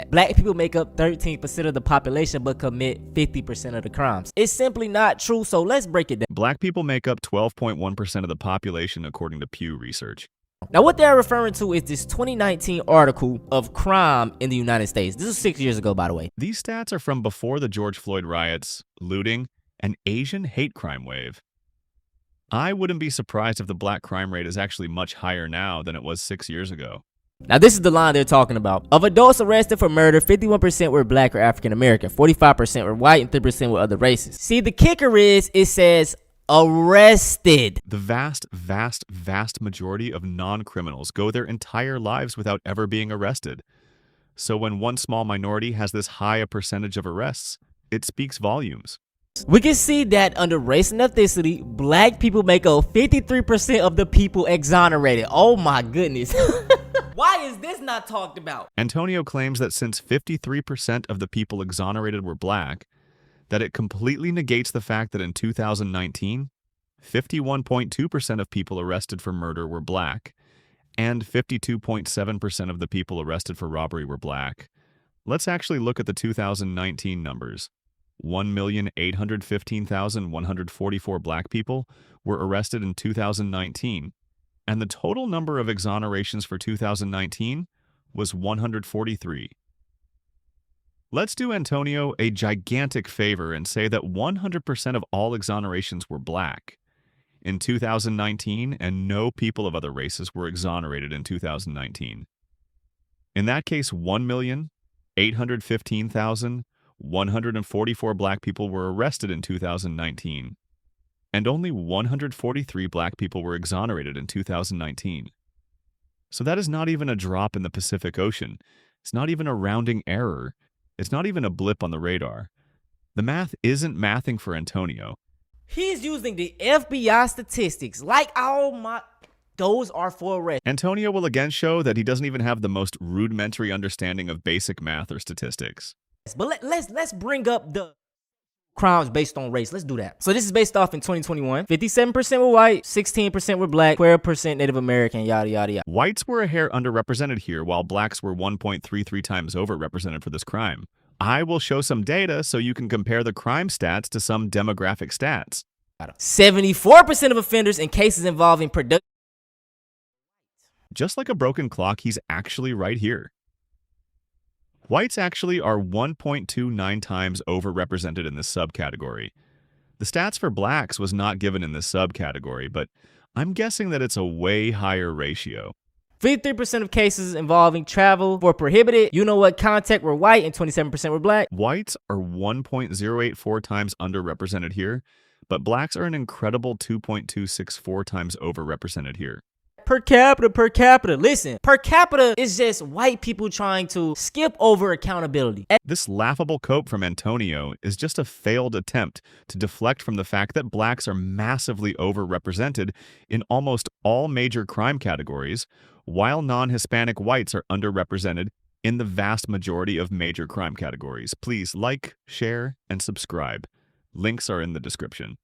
Black people make up 13% of the population but commit 50% of the crimes. It's simply not true, so let's break it down. Black people make up 12.1% of the population according to Pew Research. Now, what they're referring to is this 2019 article of crime in the United States. This is 6 years ago, by the way. These stats are from before the George Floyd riots, looting, and Asian hate crime wave. I wouldn't be surprised if the black crime rate is actually much higher now than it was 6 years ago. Now, this is the line they're talking about. Of adults arrested for murder, 51% were black or African American, 45% were white, and 3% were other races. See, the kicker is it says arrested. The vast majority of non-criminals go their entire lives without ever being arrested. So when one small minority has this high a percentage of arrests, it speaks volumes. We can see that under race and ethnicity, black people make up 53% of the people exonerated. Oh my goodness. Why is this not talked about? Antonio claims that since 53% of the people exonerated were black, that it completely negates the fact that in 2019, 51.2% of people arrested for murder were black, and 52.7% of the people arrested for robbery were black. Let's actually look at the 2019 numbers. 1,815,144 black people were arrested in 2019, and the total number of exonerations for 2019 was 143. Let's do Antonio a gigantic favor and say that 100% of all exonerations were black in 2019, and no people of other races were exonerated in 2019. In that case, 1,815,144 black people were arrested in 2019, and only 143 black people were exonerated in 2019. So that is not even a drop in the Pacific Ocean. It's not even a rounding error. It's not even a blip on the radar. The math isn't mathing for Antonio. He's using the FBI statistics like, oh my, those are for arrest. Antonio will again show that he doesn't even have the most rudimentary understanding of basic math or statistics. But let's bring up the crimes based on race. Let's do that. So this is based off in 2021. 57% were white, 16% were black, 12% Native American, yada, yada, yada. Whites were a hair underrepresented here, while blacks were 1.33 times overrepresented for this crime. I will show some data so you can compare the crime stats to some demographic stats. 74% of offenders in cases involving production. Just like a broken clock, he's actually right here. Whites actually are 1.29 times overrepresented in this subcategory. The stats for blacks was not given in this subcategory, but I'm guessing that it's a way higher ratio. 53% of cases involving travel for prohibited, you know what, contact were white, and 27% were black. Whites are 1.084 times underrepresented here, but blacks are an incredible 2.264 times overrepresented here. Per capita. Listen, per capita is just white people trying to skip over accountability. This laughable quote from Antonio is just a failed attempt to deflect from the fact that blacks are massively overrepresented in almost all major crime categories, while non-Hispanic whites are underrepresented in the vast majority of major crime categories. Please like, share, and subscribe. Links are in the description.